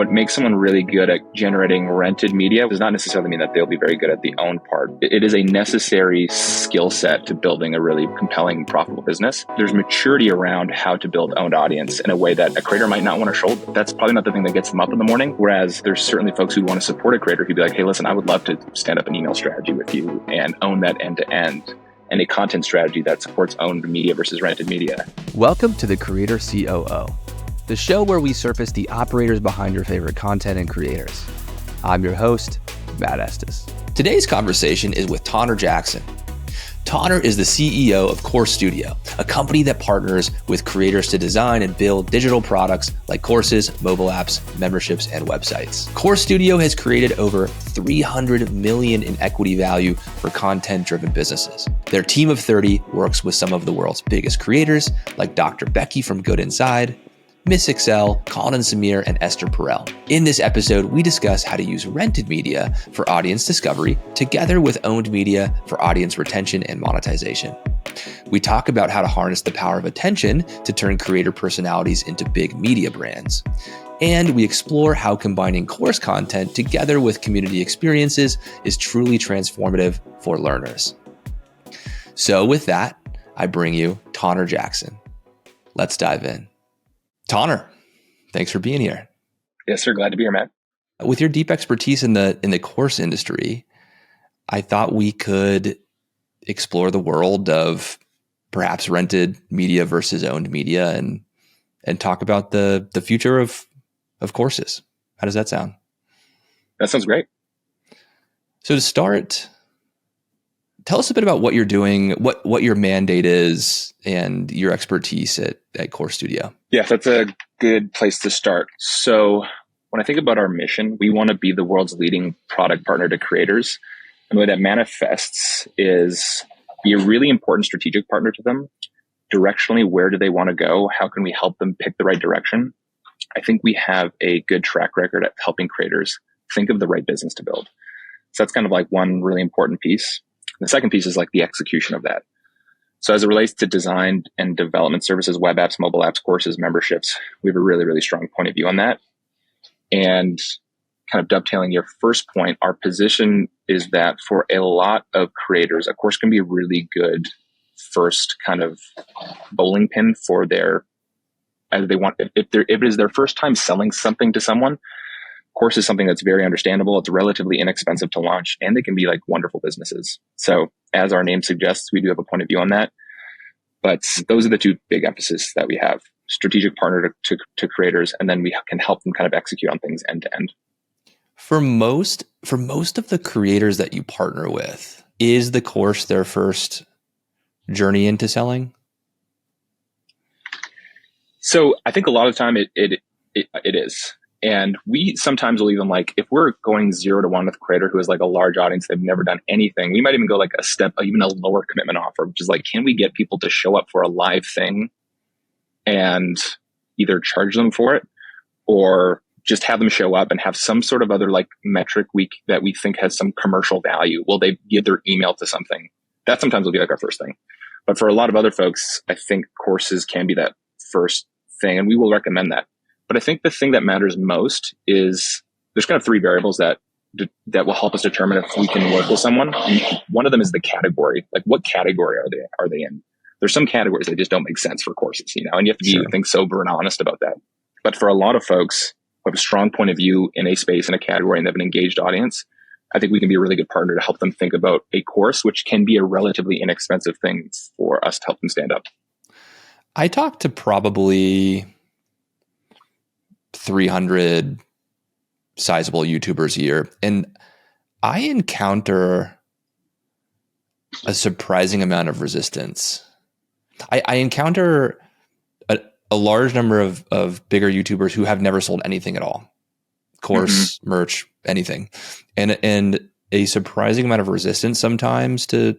What makes someone really good at generating rented media does not necessarily mean that they'll be very good at the owned part. It is a necessary skill set to building a really compelling, profitable business. There's maturity around how to build owned audience in a way that a creator might not want to shoulder. That's probably not the thing that gets them up in the morning. Whereas there's certainly folks who want to support a creator who'd be like, hey, listen, I would love to stand up an email strategy with you and own that end to end, and a content strategy that supports owned media versus rented media. Welcome to the Creator COO, the show where we surface the operators behind your favorite content and creators. I'm your host, Matt Estes. Today's conversation is with Tonner Jackson. Tonner is the CEO of Course Studio, a company that partners with creators to design and build digital products like courses, mobile apps, memberships, and websites. Course Studio has created over $300 million in equity value for content-driven businesses. Their team of 30 works with some of the world's biggest creators like Dr. Becky from Good Inside, Miss Excel, Colin and Samir, and Esther Perel. In this episode, we discuss how to use rented media for audience discovery together with owned media for audience retention and monetization. We talk about how to harness the power of attention to turn creator personalities into big media brands. And we explore how combining course content together with community experiences is truly transformative for learners. So with that, I bring you Tonner Jackson. Let's dive in. Tonner, thanks for being here. Yes, sir. Glad to be here, Matt. With your deep expertise in the course industry, I thought we could explore the world of perhaps rented media versus owned media and talk about the future of courses. How does that sound? That sounds great. So to start, tell us a bit about what you're doing, what your mandate is, and your expertise at Course Studio. Yeah, that's a good place to start. So when I think about our mission, we want to be the world's leading product partner to creators. And the way that manifests is be a really important strategic partner to them. Directionally, where do they want to go? How can we help them pick the right direction? I think we have a good track record at helping creators think of the right business to build. So that's kind of like one really important piece. The second piece is like the execution of that. So as it relates to design and development services, web apps, mobile apps, courses, memberships, we have a really, really strong point of view on that. And kind of dovetailing your first point, our position is that for a lot of creators, a course can be a really good first kind of bowling pin for their, as they want, if it is their first time selling something to someone. Course is something that's very understandable. It's relatively inexpensive to launch, and they can be like wonderful businesses. So as our name suggests, we do have a point of view on that. But those are the two big emphases that we have: strategic partner to creators, and then we can help them kind of execute on things end to end. For most of the creators that you partner with, is the course their first journey into selling? So I think a lot of the time it is. And we sometimes will even like, if we're going 0 to 1 with a creator who has like a large audience, they've never done anything, we might even go like a step, even a lower commitment offer, which is like, can we get people to show up for a live thing and either charge them for it or just have them show up and have some sort of other like metric that we think has some commercial value? Will they give their email to something? That sometimes will be like our first thing. But for a lot of other folks, I think courses can be that first thing, and we will recommend that. But I think the thing that matters most is there's kind of 3 variables that will help us determine if we can work with someone. And one of them is the category. Like, what category are they in? There's some categories that just don't make sense for courses, and you have to be, I think, sober and honest about that. But for a lot of folks who have a strong point of view in a space, in a category, and they have an engaged audience, I think we can be a really good partner to help them think about a course, which can be a relatively inexpensive thing for us to help them stand up. I talked to probably 300 sizable YouTubers a year, and I encounter a surprising amount of resistance. I encounter a large number of bigger YouTubers who have never sold anything at all, course, merch, anything, and a surprising amount of resistance sometimes to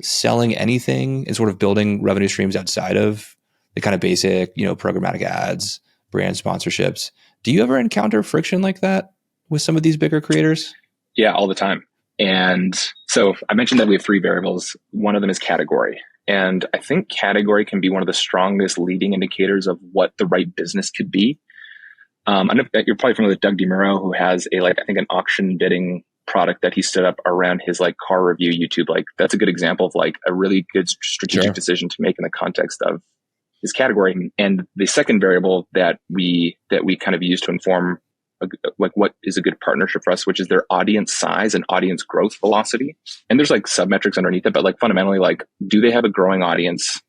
selling anything and sort of building revenue streams outside of the kind of basic, programmatic ads, brand sponsorships. Do you ever encounter friction like that with some of these bigger creators? Yeah, all the time. And so I mentioned that we have 3 variables. One of them is category. And I think category can be one of the strongest leading indicators of what the right business could be. I know that you're probably familiar with Doug DeMuro, who has I think an auction bidding product that he stood up around his car review YouTube. That's a good example of a really good strategic decision to make in the context of his category. And the second variable that we kind of use to inform what is a good partnership for us, which is their audience size and audience growth velocity. And there's sub-metrics underneath it, but fundamentally, do they have a growing audience,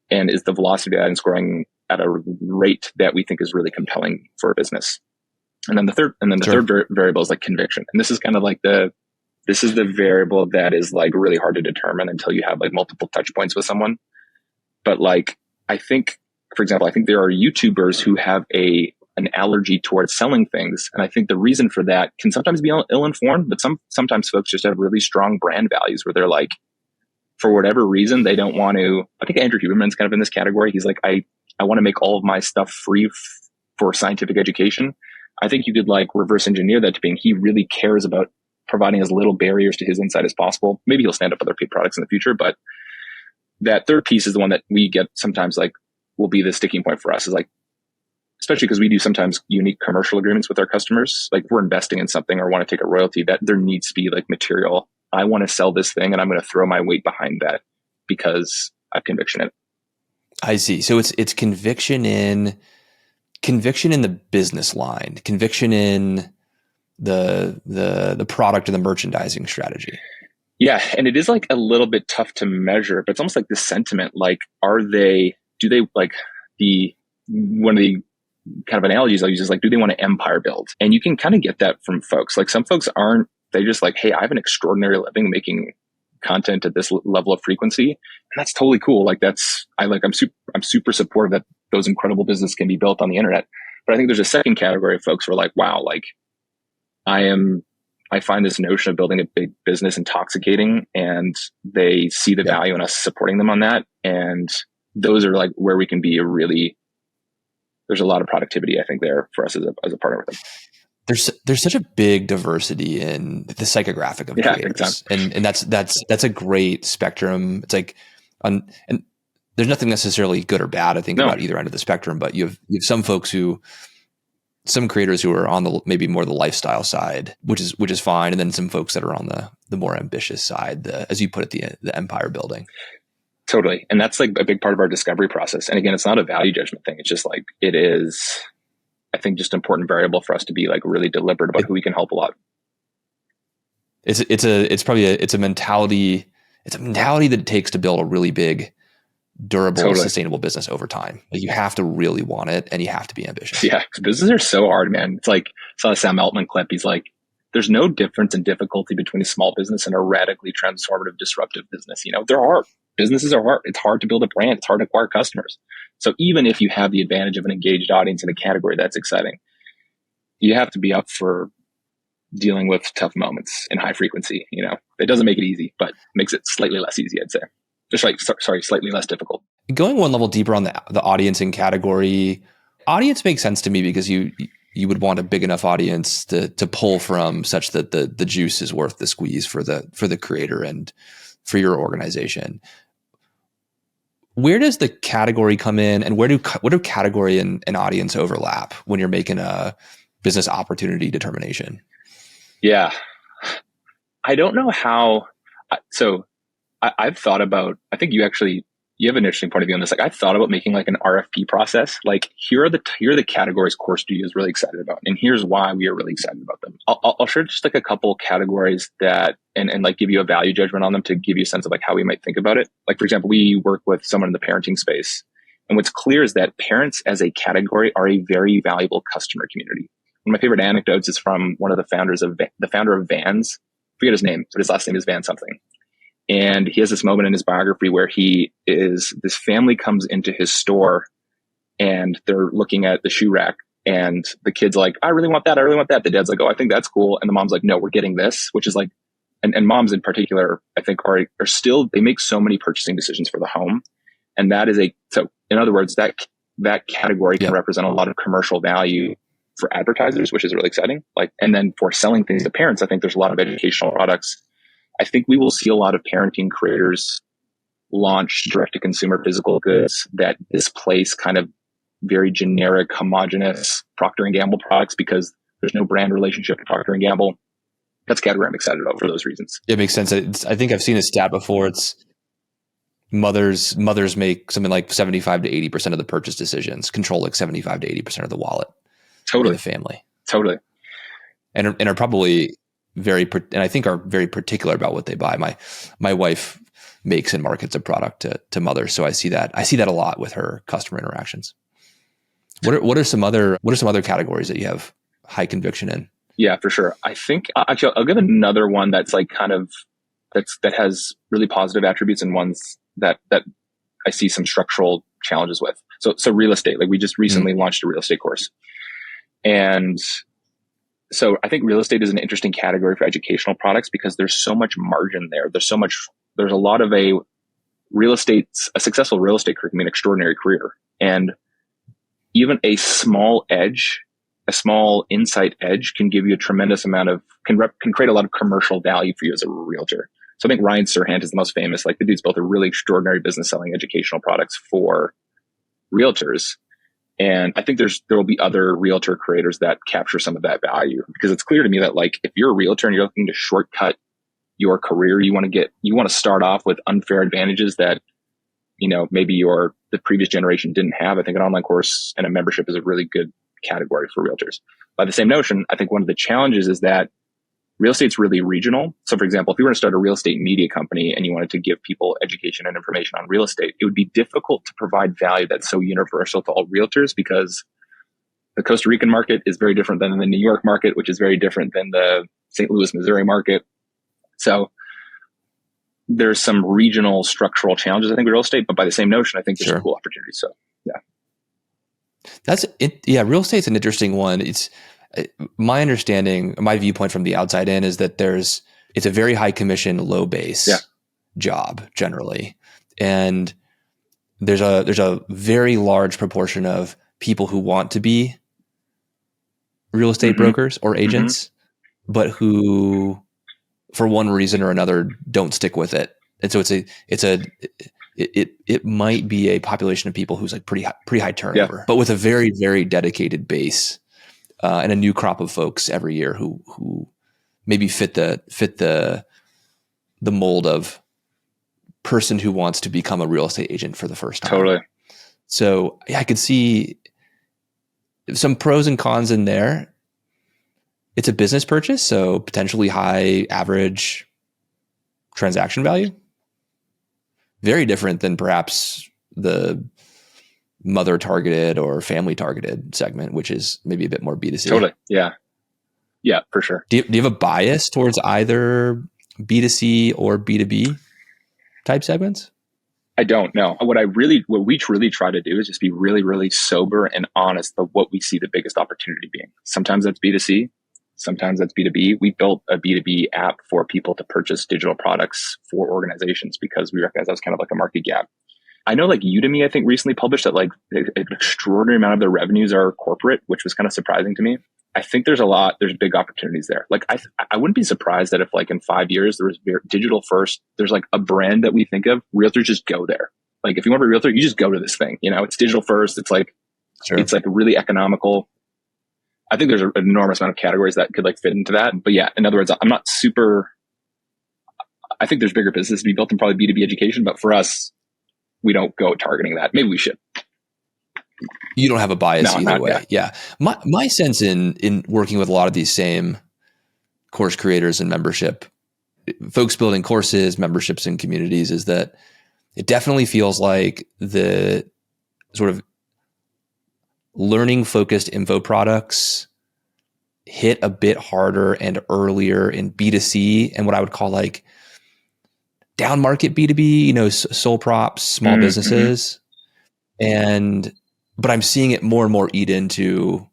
and is the velocity of the audience growing at a rate that we think is really compelling for a business? And then the third variable is conviction. And this is kind of this is the variable that is really hard to determine until you have multiple touch points with someone. But I think, for example, I think there are YouTubers who have an allergy towards selling things. And I think the reason for that can sometimes be ill-informed, but sometimes folks just have really strong brand values where they're for whatever reason, they don't want to. I think Andrew Huberman's kind of in this category. He's I want to make all of my stuff free for scientific education. I think you could reverse engineer that to being he really cares about providing as little barriers to his insight as possible. Maybe he'll stand up other paid products in the future, but that third piece is the one that we get sometimes will be the sticking point for us, is especially because we do sometimes unique commercial agreements with our customers. If we're investing in something or want to take a royalty, that there needs to be material. I want to sell this thing and I'm going to throw my weight behind that because I have conviction in it. I see. So it's conviction in the business line, conviction in the product and the merchandising strategy. Yeah. And it is a little bit tough to measure, but it's almost the sentiment. Do they one of the kind of analogies I'll use is do they want to empire build? And you can kind of get that from folks. Some folks aren't, they just hey, I have an extraordinary living making content at this level of frequency. And that's totally cool. I'm super supportive that those incredible businesses can be built on the internet. But I think there's a second category of folks who are wow, I find this notion of building a big business intoxicating, and they see the value in us supporting them on that. And those are where we can be there's a lot of productivity, I think, there for us as a partner with them. There's such a big diversity in the psychographic of creators. Exactly. And that's a great spectrum. It's and there's nothing necessarily good or bad, I think, about either end of the spectrum, but you have some creators who are on maybe more the lifestyle side, which is fine. And then some folks that are on the more ambitious side, as you put it, the empire building. Totally. And that's a big part of our discovery process. And again, it's not a value judgment thing. It's just it is, I think, just an important variable for us to be really deliberate about who we can help a lot. It's a mentality that it takes to build a really big, durable, sustainable business over time. You have to really want it, and you have to be ambitious. Yeah. Businesses are so hard, man. It's I saw a Sam Altman clip. He's there's no difference in difficulty between a small business and a radically transformative, disruptive business. They're hard. Businesses are hard. It's hard to build a brand. It's hard to acquire customers. So even if you have the advantage of an engaged audience in a category that's exciting, you have to be up for dealing with tough moments in high frequency. It doesn't make it easy, but makes it slightly less easy, I'd say. Just slightly less difficult. Going one level deeper on the audience and category, audience makes sense to me because you would want a big enough audience to pull from, such that the juice is worth the squeeze for the creator and for your organization. Where does the category come in, and what do category and audience overlap when you're making a business opportunity determination? Yeah, I don't know how. So I've thought about. I think you have an interesting point of view on this. I've thought about making an RFP process. Here are the categories Core Studio is really excited about, and here's why we are really excited about them. I'll share just a couple categories that and give you a value judgment on them to give you a sense of how we might think about it. For example, we work with someone in the parenting space, and what's clear is that parents as a category are a very valuable customer community. One of my favorite anecdotes is from one of the founder of Vans. I forget his name, but his last name is Van something. And he has this moment in his biography where this family comes into his store and they're looking at the shoe rack, and the kid's I really want that. I really want that. The dad's oh, I think that's cool. And the mom's no, we're getting this, which is and moms in particular, I think are still, they make so many purchasing decisions for the home. And that is so in other words, that category can represent a lot of commercial value for advertisers, which is really exciting. And then for selling things to parents, I think there's a lot of educational products. I think we will see a lot of parenting creators launch direct-to-consumer physical goods that displace kind of very generic, homogenous Procter & Gamble products because there's no brand relationship to Procter & Gamble. That's a category I'm excited about for those reasons. It makes sense. I think I've seen a stat before. It's mothers make something like 75 to 80% of the purchase decisions, control like 75 to 80% of the wallet in the family. Totally. And are probably and I think are very particular about what they buy. My wife makes and markets a product to mothers. So I see that a lot with her customer interactions. What are some other categories that you have high conviction in? Yeah, for sure. I think actually I'll give another one that's like kind of that has really positive attributes and ones that I see some structural challenges with. So real estate, like we just recently launched a real estate course. And so I think real estate is an interesting category for educational products because there's so much margin there. There's a lot of a successful real estate career can be an extraordinary career. And even a small insight edge can give you a tremendous amount of, can create a lot of commercial value for you as a realtor. So I think Ryan Serhant is the most famous. Like the dude's built a really extraordinary business selling educational products for realtors. And I think there will be other realtor creators that capture some of that value because it's clear to me that like if you're a realtor and you're looking to shortcut your career, you want to start off with unfair advantages that, maybe the previous generation didn't have. I think an online course and a membership is a really good category for realtors. By the same notion, I think one of the challenges is that real estate's really regional. So for example, if you were to start a real estate media company and you wanted to give people education and information on real estate, it would be difficult to provide value that's so universal to all realtors because the Costa Rican market is very different than the New York market, which is very different than the St. Louis, Missouri market. So there's some regional structural challenges, I think, with real estate, but by the same notion, I think there's some cool opportunities. So yeah. That's it. Yeah. Real estate's an interesting one. It's my understanding, my viewpoint from the outside in is that it's a very high commission, low base job generally. And there's a very large proportion of people who want to be real estate brokers or agents, but who for one reason or another don't stick with it. And so it might be a population of people who's like pretty high turnover, but with a very, very dedicated base, and a new crop of folks every year who maybe fit the mold of person who wants to become a real estate agent for the first time. Totally. So I could see some pros and cons in there. It's a business purchase, so potentially high average transaction value. Very different than perhaps the mother targeted or family targeted segment, which is maybe a bit more B2C. Totally. Yeah. Yeah, for sure. Do you have a bias towards either B2C or B2B type segments? I don't know. What we truly try to do is just be really, really sober and honest about what we see the biggest opportunity being. Sometimes that's B2C. Sometimes that's B2B. We built a B2B app for people to purchase digital products for organizations because we recognize that was kind of like a market gap. I know like Udemy, I think recently published that like an extraordinary amount of their revenues are corporate, which was kind of surprising to me. I think there's big opportunities there. Like I wouldn't be surprised that if like in 5 years there was digital first, there's like a brand that we think of, realtors just go there. Like if you want to be a realtor, you just go to this thing, it's digital first. It's like, It's like really economical. I think there's an enormous amount of categories that could like fit into that. But yeah, in other words, I think there's bigger business to be built in probably B2B education, but for us, we don't go targeting that. Maybe we should. You don't have a bias either way. Yeah. My sense in working with a lot of these same course creators and membership folks building courses, memberships and communities is that it definitely feels like the sort of learning focused info products hit a bit harder and earlier in B2C and what I would call like down market B2B, sole props, small businesses. But I'm seeing it more and more eat into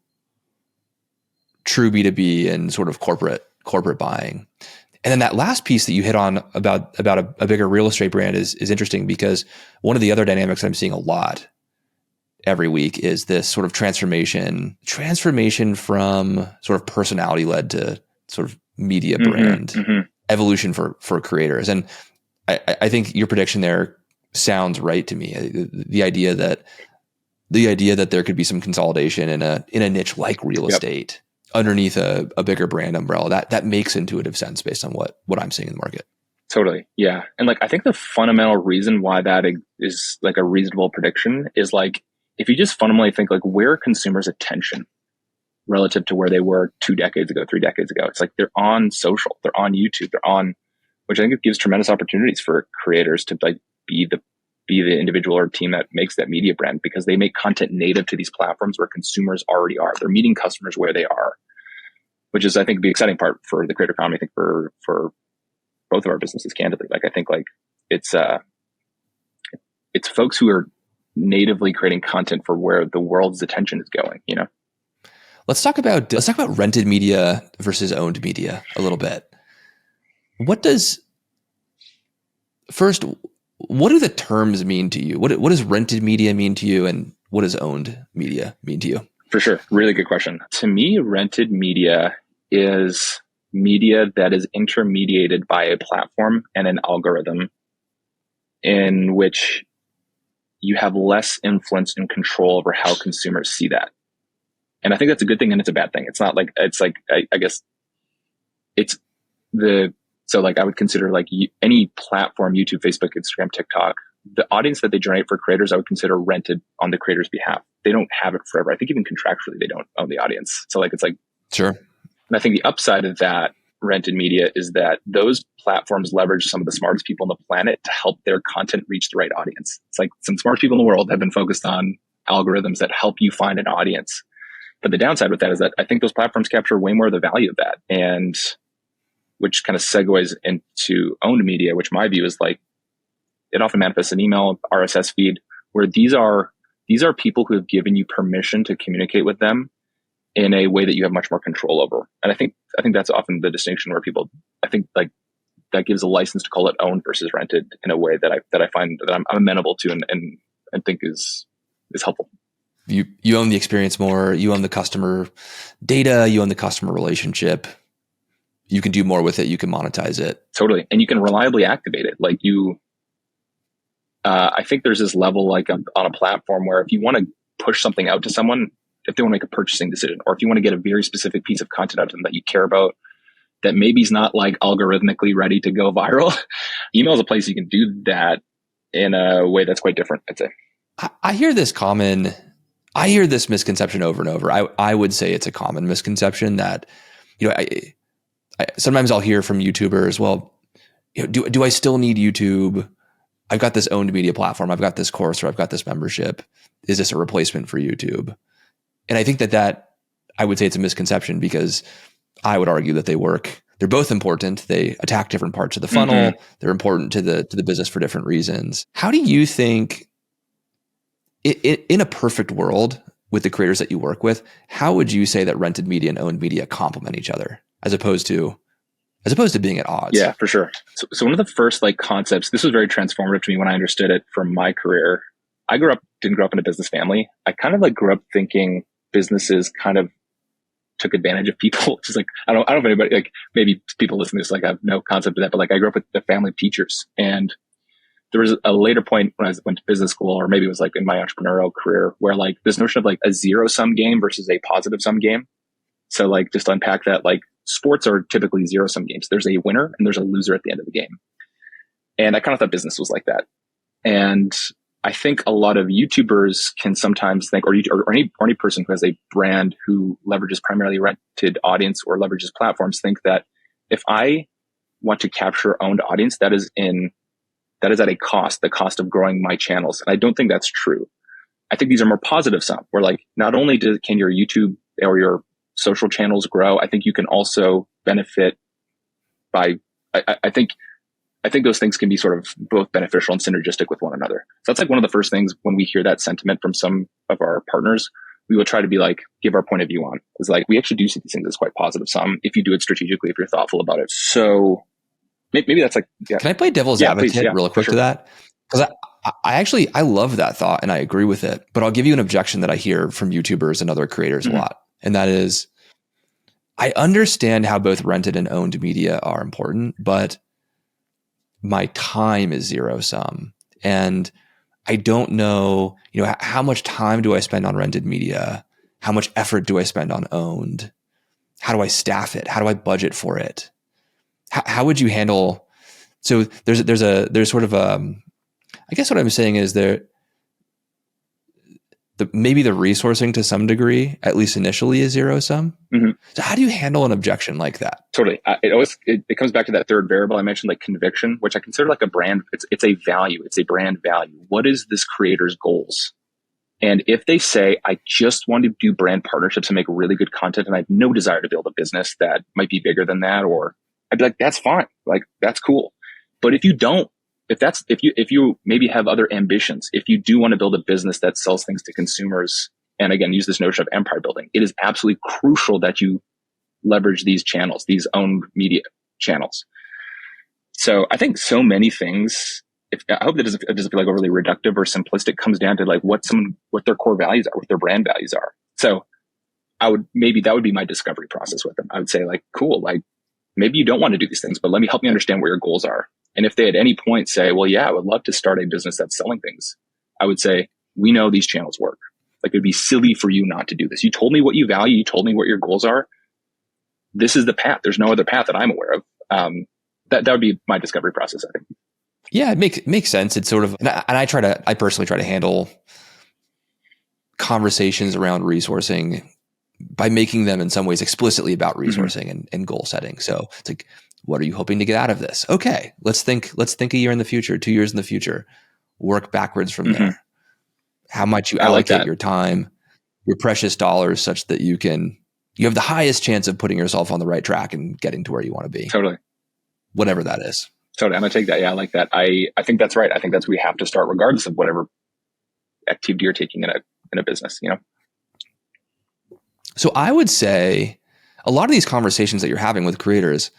true B2B and sort of corporate buying. And then that last piece that you hit on about a bigger real estate brand is interesting because one of the other dynamics that I'm seeing a lot every week is this sort of transformation from sort of personality led to sort of media brand evolution for creators. And I think your prediction there sounds right to me. The idea that the idea that there could be some consolidation in a niche like real estate underneath a bigger brand umbrella, that makes intuitive sense based on what I'm seeing in the market. Totally. Yeah. And like, I think the fundamental reason why that is like a reasonable prediction is like, if you just fundamentally think like, where are consumers' attention relative to where they were 2 decades ago, 3 decades ago? It's like they're on social, they're on YouTube, they're on, which I think it gives tremendous opportunities for creators to like be the individual or team that makes that media brand, because they make content native to these platforms where consumers already are. They're meeting customers where they are, which is, I think, the exciting part for the creator economy. I think for both of our businesses, candidly, like I think like it's folks who are natively creating content for where the world's attention is going. You know, let's talk about rented media versus owned media a little bit. What do the terms mean to you? What does rented media mean to you, and what does owned media mean to you? For sure, really good question. To me, rented media is media that is intermediated by a platform and an algorithm in which you have less influence and control over how consumers see that. And I think that's a good thing and it's a bad thing. It's not like, it's like, I guess it's so like I would consider like any platform, YouTube, Facebook, Instagram, TikTok, the audience that they generate for creators, I would consider rented on the creator's behalf. They don't have it forever. I think even contractually, they don't own the audience. So like, it's like, sure. And I think the upside of that rented media is that those platforms leverage some of the smartest people on the planet to help their content reach the right audience. It's like some smart people in the world have been focused on algorithms that help you find an audience. But the downside with that is that I think those platforms capture way more of the value of that, and which kind of segues into owned media, which my view is like, it often manifests an email, RSS feed, where these are people who have given you permission to communicate with them in a way that you have much more control over. And I think that's often the distinction where people, I think like that gives a license to call it owned versus rented in a way that I find that I'm amenable to and think is helpful. You own the experience more, you own the customer data, you own the customer relationship. You can do more with it. You can monetize it. Totally. And you can reliably activate it. Like I think there's this level like on a platform where if you want to push something out to someone, if they want to make a purchasing decision, or if you want to get a very specific piece of content out to them that you care about, that maybe is not like algorithmically ready to go viral, email is a place you can do that in a way that's quite different, I'd say. I hear this misconception over and over. I would say it's a common misconception that, you know, I sometimes I'll hear from YouTubers, well, you know, do I still need YouTube? I've got this owned media platform. I've got this course, or I've got this membership. Is this a replacement for YouTube? And I think that I would say it's a misconception, because I would argue that they're both important. They attack different parts of the funnel. Mm-hmm. They're important to the business for different reasons. How do you think, in a perfect world with the creators that you work with, how would you say that rented media and owned media complement each other as opposed to being at odds? Yeah, for sure. So one of the first like concepts, this was very transformative to me when I understood it from my career. I didn't grow up in a business family. I kind of like grew up thinking businesses kind of took advantage of people. Just like, I don't know if anybody, like maybe people listening to this, like I have no concept of that, but like I grew up with a family of teachers, and there was a later point when I went to business school, or maybe it was like in my entrepreneurial career, where like this notion of like a zero sum game versus a positive sum game. So like just to unpack that, like sports are typically zero sum games. There's a winner and there's a loser at the end of the game. And I kind of thought business was like that. And I think a lot of YouTubers can sometimes think, or any person who has a brand who leverages primarily rented audience or leverages platforms, think that if I want to capture owned audience, that is at a cost, the cost of growing my channels. And I don't think that's true. I think these are more positive sum, where like not only can your YouTube or your social channels grow, I think you can also benefit by, I think those things can be sort of both beneficial and synergistic with one another. So that's like one of the first things when we hear that sentiment from some of our partners, we will try to be like, give our point of view on. It's like, we actually do see these things as quite positive sum if you do it strategically, if you're thoughtful about it. So maybe that's like, yeah. Can I play devil's advocate real quick to that? Because I love that thought and I agree with it, but I'll give you an objection that I hear from YouTubers and other creators a lot. And that is, I understand how both rented and owned media are important, but my time is zero sum. And I don't know, how much time do I spend on rented media? How much effort do I spend on owned? How do I staff it? How do I budget for it? How would you handle? So there's sort of I guess what I'm saying is maybe the resourcing to some degree, at least initially, is zero sum. Mm-hmm. So how do you handle an objection like that? Totally. It comes back to that third variable I mentioned, like conviction, which I consider like a brand. It's a value. It's a brand value. What is this creator's goals? And if they say, I just want to do brand partnerships and make really good content, and I have no desire to build a business that might be bigger than that, or I'd be like, that's fine. Like, that's cool. But if you don't, if you maybe have other ambitions, if you do want to build a business that sells things to consumers, and again, use this notion of empire building, it is absolutely crucial that you leverage these channels, these owned media channels. So I think so many things, I hope that it doesn't feel like overly reductive or simplistic, comes down to like what their core values are, what their brand values are. So that would be my discovery process with them. I would say like, cool, like maybe you don't want to do these things, but let me help you understand what your goals are. And if they at any point say, well, yeah, I would love to start a business that's selling things, I would say, we know these channels work. Like it'd be silly for you not to do this. You told me what you value. You told me what your goals are. This is the path. There's no other path that I'm aware of. That would be my discovery process, I think. Yeah, it makes sense. It's sort of, and I personally try to handle conversations around resourcing by making them in some ways explicitly about resourcing and goal setting. So it's like, what are you hoping to get out of this? Okay, let's think a year in the future, 2 years in the future, work backwards from there. How might you allocate your time, your precious dollars, such that you have the highest chance of putting yourself on the right track and getting to where you want to be. Totally. Whatever that is. Totally. I'm going to take that. Yeah, I like that. I think that's right. I think that's where we have to start regardless of whatever activity you're taking in a business, So I would say a lot of these conversations that you're having with creators,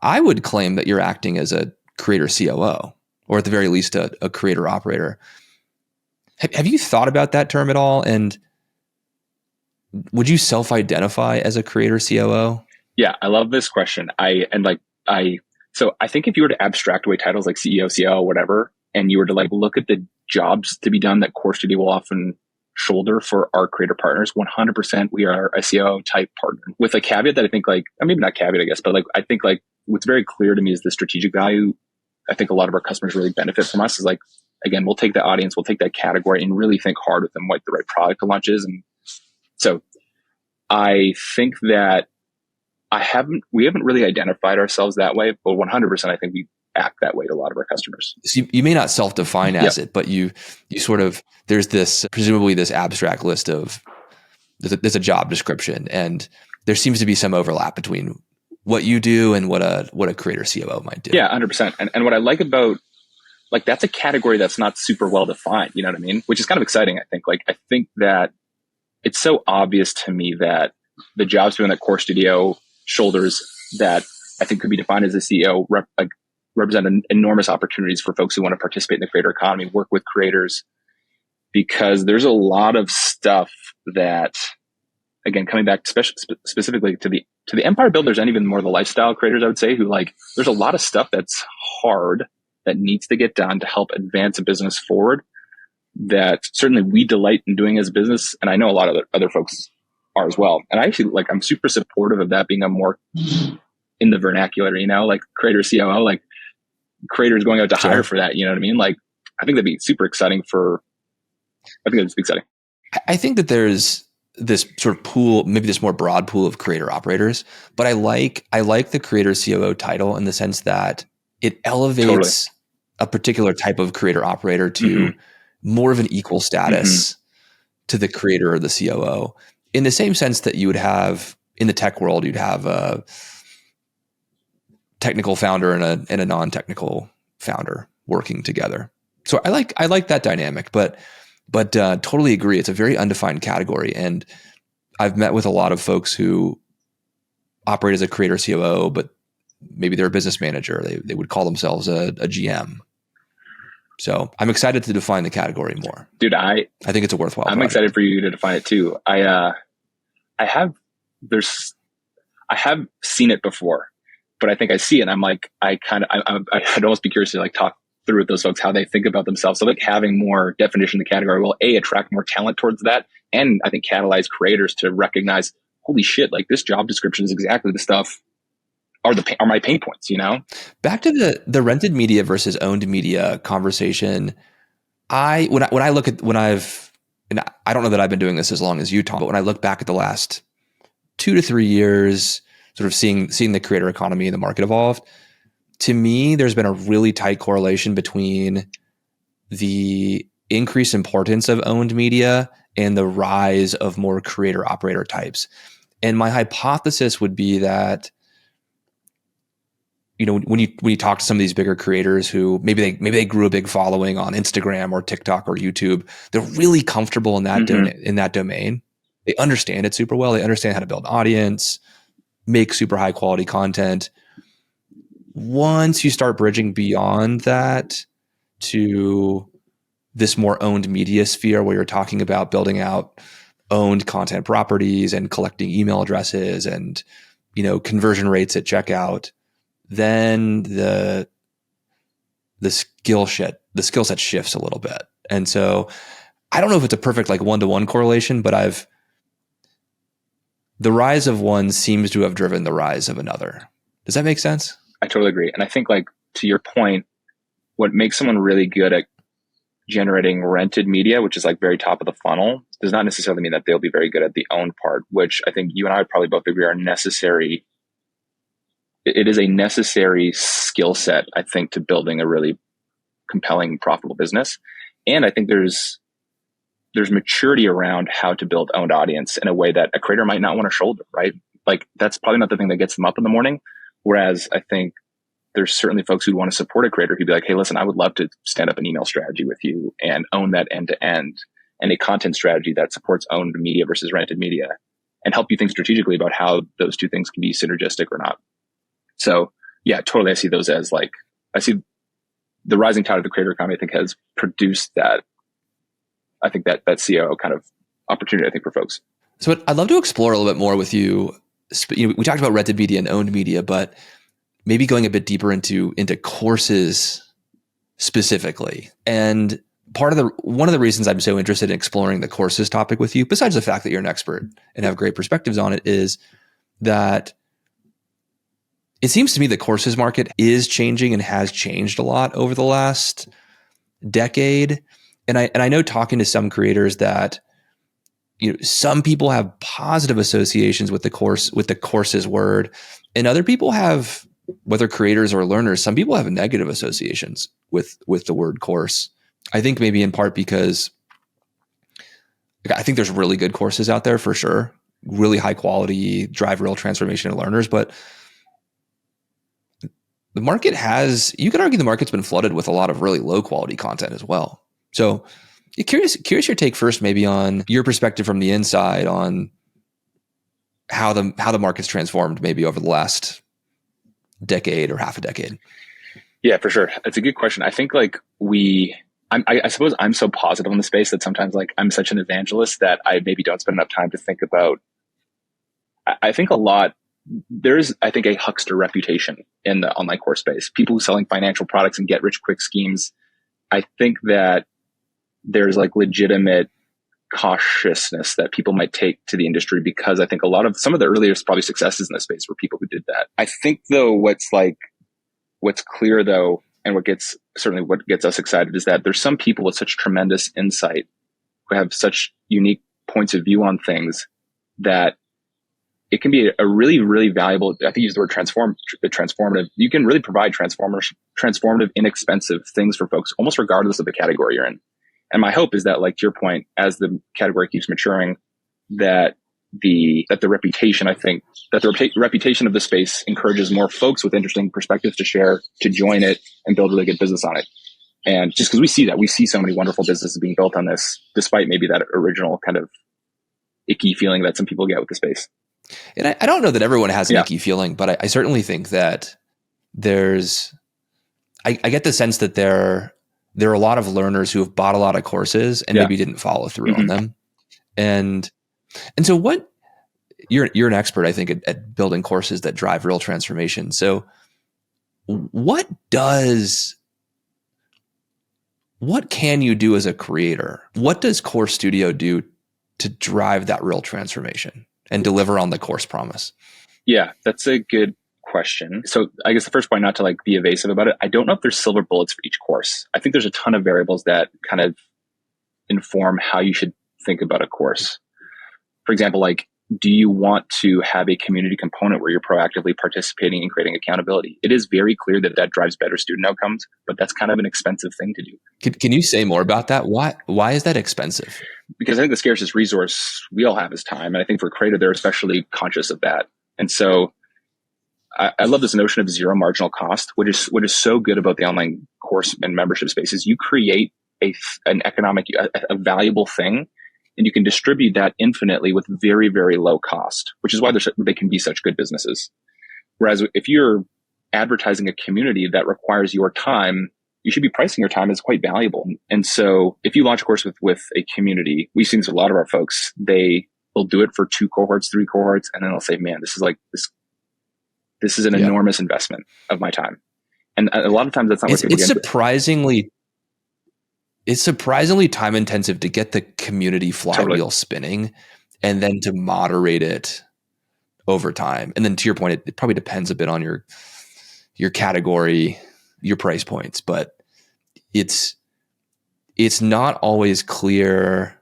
I would claim that you're acting as a creator COO, or at the very least a creator operator. Have you thought about that term at all? And would you self-identify as a creator COO? Yeah, I love this question. So I think if you were to abstract away titles like CEO, COO, whatever, and you were to like look at the jobs to be done that Core Studio will often shoulder for our creator partners, 100% we are a COO type partner, with a caveat that I think like, maybe not caveat, I guess, but like, I think like what's very clear to me is the strategic value. I think a lot of our customers really benefit from us is like, again, we'll take the audience, we'll take that category and really think hard with them what the right product to launch is. And so I think that we haven't really identified ourselves that way, but 100% I think we act that way to a lot of our customers. So you may not self-define as it, but you sort of, there's this, presumably this abstract list of, there's a job description, and there seems to be some overlap between what you do and what a creator COO might do. Yeah, 100%. And what I like about, like, that's a category that's not super well defined, you know what I mean? Which is kind of exciting, I think. Like, I think that it's so obvious to me that the jobs doing that Core Studio shoulders that I think could be defined as a CEO represent enormous opportunities for folks who want to participate in the creator economy, work with creators, because there's a lot of stuff that, again, coming back specifically to the empire builders and even more the lifestyle creators, I would say, who like, there's a lot of stuff that's hard that needs to get done to help advance a business forward that certainly we delight in doing as a business. And I know a lot of other folks are as well. And I actually I'm super supportive of that being a more in the vernacular, like creator COO, like creators going out to hire for that. You know what I mean? Like, I think that'd be super exciting I think that'd be exciting. I think that there's this sort of pool, maybe this more broad pool of creator operators, but I like the creator COO title in the sense that it elevates a particular type of creator operator to more of an equal status to the creator or the COO, in the same sense that you would have in the tech world, you'd have a technical founder and a non-technical founder working together. So I like that dynamic, but totally agree. It's a very undefined category. And I've met with a lot of folks who operate as a creator COO, but maybe they're a business manager. They would call themselves a GM. So I'm excited to define the category more. Dude, I think it's a worthwhile I'm project. excited for you to define it too. I have seen it before, but I think I see it and I'm like, I'd almost be curious to like talk through with those folks how they think about themselves. So like having more definition in the category will attract more talent towards that, and I think catalyze creators to recognize, holy shit, like this job description is exactly the stuff are my pain points, you know? Back to the rented media versus owned media conversation. When I look at and I don't know that I've been doing this as long as you, Tom, but when I look back at the last 2 to 3 years, sort of seeing the creator economy and the market evolve, to me, there's been a really tight correlation between the increased importance of owned media and the rise of more creator operator types. And my hypothesis would be that, you know, when you talk to some of these bigger creators who maybe they grew a big following on Instagram or TikTok or YouTube, they're really comfortable in that in that domain. They understand it super well. They understand how to build an audience, make super high quality content. Once you start bridging beyond that to this more owned media sphere where you're talking about building out owned content properties and collecting email addresses and, you know, conversion rates at checkout, then the skill set shifts a little bit. And so I don't know if it's a perfect like one-to-one correlation, but the rise of one seems to have driven the rise of another. Does that make sense? I totally agree. And I think, like, to your point, what makes someone really good at generating rented media, which is like very top of the funnel, does not necessarily mean that they'll be very good at the owned part, which I think you and I would probably both agree are necessary. It is a necessary skill set, I think, to building a really compelling, profitable business. And I think there's maturity around how to build owned audience in a way that a creator might not want to shoulder, right? Like, that's probably not the thing that gets them up in the morning. Whereas I think there's certainly folks who want to support a creator who'd be like, hey, listen, I would love to stand up an email strategy with you and own that end to end, and a content strategy that supports owned media versus rented media, and help you think strategically about how those two things can be synergistic or not. So yeah, totally. I see those as like, I see the rising tide of the creator economy, I think, has produced that. I think that COO kind of opportunity, I think, for folks. So I'd love to explore a little bit more with you. You know, we talked about rented media and owned media, but maybe going a bit deeper into courses specifically. And one of the reasons I'm so interested in exploring the courses topic with you, besides the fact that you're an expert and have great perspectives on it, is that it seems to me the courses market is changing and has changed a lot over the last decade. And I know, talking to some creators, that, you know, some people have positive associations with the courses word, and other people have, whether creators or learners, some people have negative associations with the word course. I think maybe in part because I think there's really good courses out there for sure, really high quality, drive real transformation in learners, but the market you could argue the market's been flooded with a lot of really low quality content as well. So curious your take first, maybe on your perspective from the inside on how the market's transformed maybe over the last decade or half a decade. Yeah, for sure. It's a good question. I think like I suppose I'm so positive in the space that sometimes like I'm such an evangelist that I maybe don't spend enough time to think about. I think there's I think a huckster reputation in the online course space. People who are selling financial products and get rich quick schemes. I think that there's like legitimate cautiousness that people might take to the industry, because I think some of the earliest probably successes in the space were people who did that. I think though, what's clear though, and what gets us excited, is that there's some people with such tremendous insight who have such unique points of view on things that it can be a really, really valuable, I think you used the word transformative. You can really provide transformative, inexpensive things for folks, almost regardless of the category you're in. And my hope is that, like, to your point, as the category keeps maturing, that the reputation, I think that the reputation of the space encourages more folks with interesting perspectives to share, to join it and build really good business on it. And just because we see so many wonderful businesses being built on this, despite maybe that original kind of icky feeling that some people get with the space. And I don't know that everyone has an icky feeling, but I certainly think that I get the sense that there are a lot of learners who have bought a lot of courses and maybe didn't follow through on them. And so you're an expert, I think, at building courses that drive real transformation. So what does what can you do as a creator? What does Core Studio do to drive that real transformation and deliver on the course promise? Yeah, that's a good question. So I guess the first point, not to like be evasive about it, I don't know if there's silver bullets for each course. I think there's a ton of variables that kind of inform how you should think about a course. For example, like, do you want to have a community component where you're proactively participating and creating accountability? It is very clear that that drives better student outcomes, but that's kind of an expensive thing to do. Can you say more about that? Why is that expensive? Because I think the scarcest resource we all have is time. And I think for Creator, they're especially conscious of that. And so I love this notion of zero marginal cost, which is so good about the online course and membership spaces. You create a valuable thing, and you can distribute that infinitely with very, very low cost, which is why they can be such good businesses. Whereas if you're advertising a community that requires your time, you should be pricing your time as quite valuable. And so if you launch a course with a community, we've seen this with a lot of our folks, they will do it for 2 cohorts, 3 cohorts, and then they'll say, man, this is an enormous investment of my time. And a lot of times that's not what people get. It's surprisingly time intensive to get the community flywheel spinning and then to moderate it over time. And then to your point, it probably depends a bit on your category, your price points, but it's not always clear.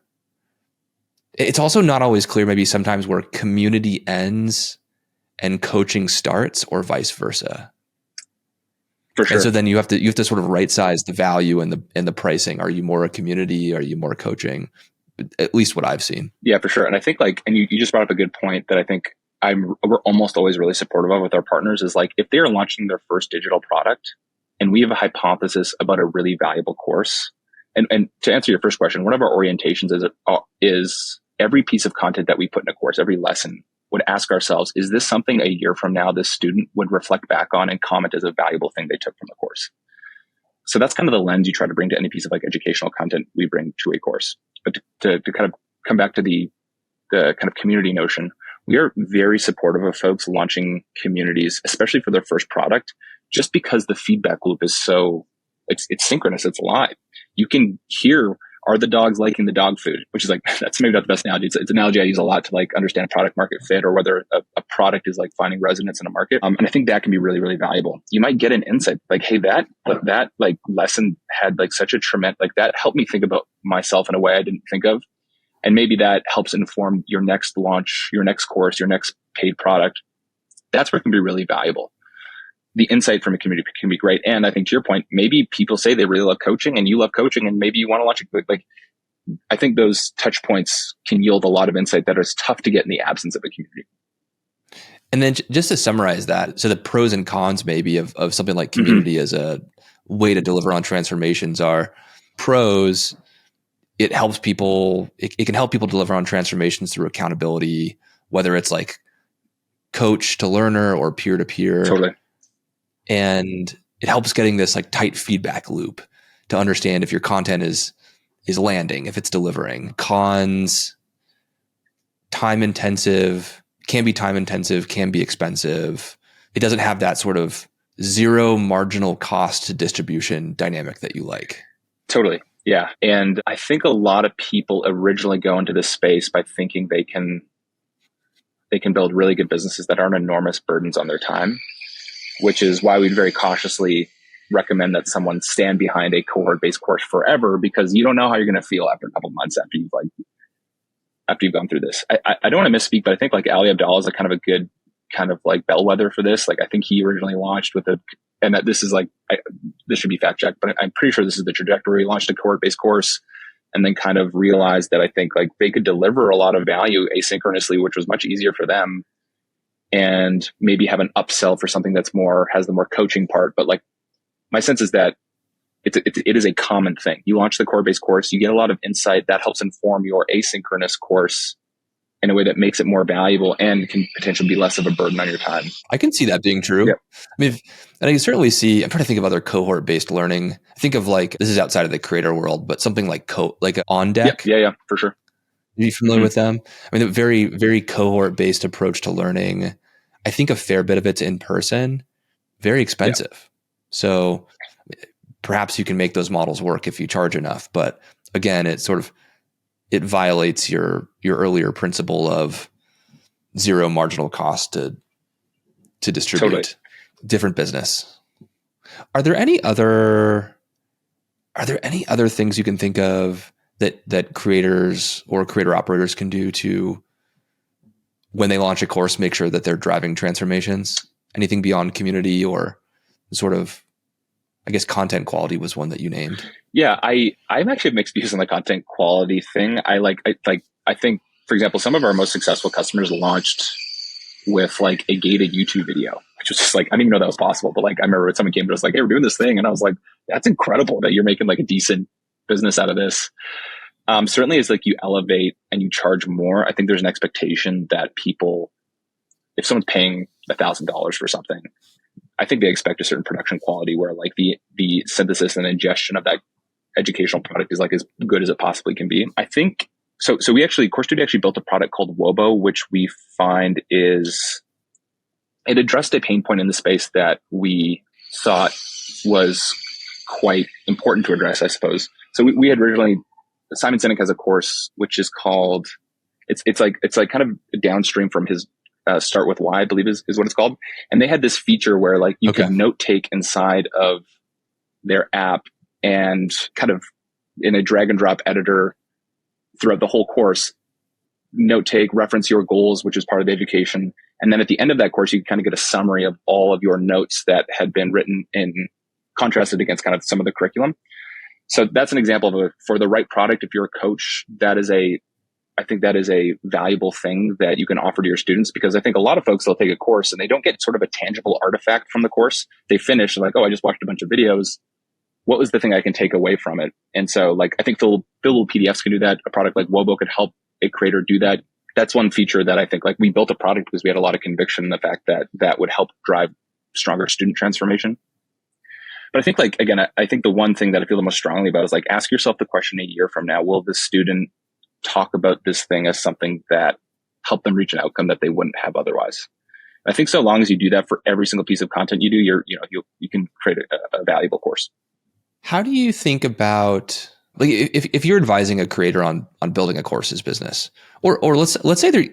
It's also not always clear maybe sometimes where community ends and coaching starts, or vice versa. For sure. And so then you have to sort of right size the value and the pricing. Are you more a community? Are you more coaching? At least what I've seen. Yeah, for sure. And I think and you just brought up a good point that I think we're almost always really supportive of with our partners is like, if they're launching their first digital product and we have a hypothesis about a really valuable course. And to answer your first question, one of our orientations is every piece of content that we put in a course, every lesson, would ask ourselves, is this something a year from now this student would reflect back on and comment as a valuable thing they took from the course? So that's kind of the lens you try to bring to any piece of like educational content we bring to a course. But to kind of come back to the kind of community notion, we are very supportive of folks launching communities, especially for their first product, just because the feedback loop is it's synchronous, it's live. You can hear, are the dogs liking the dog food? Which is like, that's maybe not the best analogy. It's an analogy I use a lot to like understand product market fit, or whether a product is like finding resonance in a market. And I think that can be really, really valuable. You might get an insight like, hey, that like lesson had like such a tremendous, like that helped me think about myself in a way I didn't think of. And maybe that helps inform your next launch, your next course, your next paid product. That's where it can be really valuable. The insight from a community can be great. And I think to your point, maybe people say they really love coaching and you love coaching and maybe you want to launch it. Like, I think those touch points can yield a lot of insight that is tough to get in the absence of a community. And then just to summarize that, so the pros and cons maybe of something like community as a way to deliver on transformations are: pros, it helps people, it can help people deliver on transformations through accountability, whether it's like coach to learner or peer to peer. Totally. And it helps getting this like tight feedback loop to understand if your content is landing, if it's delivering. Cons, time intensive, can be expensive. It doesn't have that sort of zero marginal cost to distribution dynamic that you like. Totally. Yeah. And I think a lot of people originally go into this space by thinking they can build really good businesses that aren't enormous burdens on their time, which is why we'd very cautiously recommend that someone stand behind a cohort-based course forever, because you don't know how you're going to feel after a couple of months after you've gone through this. I don't want to misspeak, but I think like Ali Abdallah is a kind of a good kind of like bellwether for this. Like I think he originally launched and that this is like, this should be fact checked, but I'm pretty sure this is the trajectory. He launched a cohort-based course and then kind of realized that I think like they could deliver a lot of value asynchronously, which was much easier for them, and maybe have an upsell for something that's has the more coaching part. But like my sense is that it is a common thing. You launch the core-based course, you get a lot of insight that helps inform your asynchronous course in a way that makes it more valuable and can potentially be less of a burden on your time. I can see that being true. Yep. I mean, and I can certainly see, I'm trying to think of other cohort-based learning. I think of like, this is outside of the creator world, but something like On Deck. Yeah, for sure. Are you familiar with them? I mean, a very, very cohort-based approach to learning. I think a fair bit of it's in person, very expensive. Yeah. So perhaps you can make those models work if you charge enough. But again, it violates your earlier principle of zero marginal cost to distribute. Totally. Different business. Are there any other things you can think of that creators or creator operators can do to, when they launch a course, make sure that they're driving transformations? Anything beyond community or sort of, I guess, content quality was one that you named. Yeah, I'm actually mixed views on the content quality thing. I think, for example, some of our most successful customers launched with like a gated YouTube video, which was just like, I didn't even know that was possible. But like, I remember when someone came to us like, hey, we're doing this thing. And I was like, that's incredible that you're making like a decent business out of this. Certainly as like you elevate and you charge more, I think there's an expectation that people, if someone's paying $1,000 for something, I think they expect a certain production quality where like the synthesis and ingestion of that educational product is like as good as it possibly can be. I think so we actually, Core Studio actually built a product called Wobo, which we find it addressed a pain point in the space that we thought was quite important to address, I suppose. So we had originally, Simon Sinek has a course which is called, it's like kind of downstream from his Start With Why, I believe is what it's called. And they had this feature where like you could note take inside of their app and kind of in a drag and drop editor throughout the whole course, note take, reference your goals, which is part of the education. And then at the end of that course, you kind of get a summary of all of your notes that had been written in contrasted against kind of some of the curriculum. So that's an example of for the right product. If you're a coach, I think that is a valuable thing that you can offer to your students, because I think a lot of folks, they'll take a course and they don't get sort of a tangible artifact from the course. They finish like, oh, I just watched a bunch of videos. What was the thing I can take away from it? And so like, I think fillable PDFs can do that. A product like Wobo could help a creator do that. That's one feature that I think like we built a product because we had a lot of conviction in the fact that that would help drive stronger student transformation. But I think like, again, I think the one thing that I feel the most strongly about is like, ask yourself the question a year from now, will this student talk about this thing as something that helped them reach an outcome that they wouldn't have otherwise? I think so long as you do that for every single piece of content you do, you can create a valuable course. How do you think about, like, if you're advising a creator on building a courses business, or let's say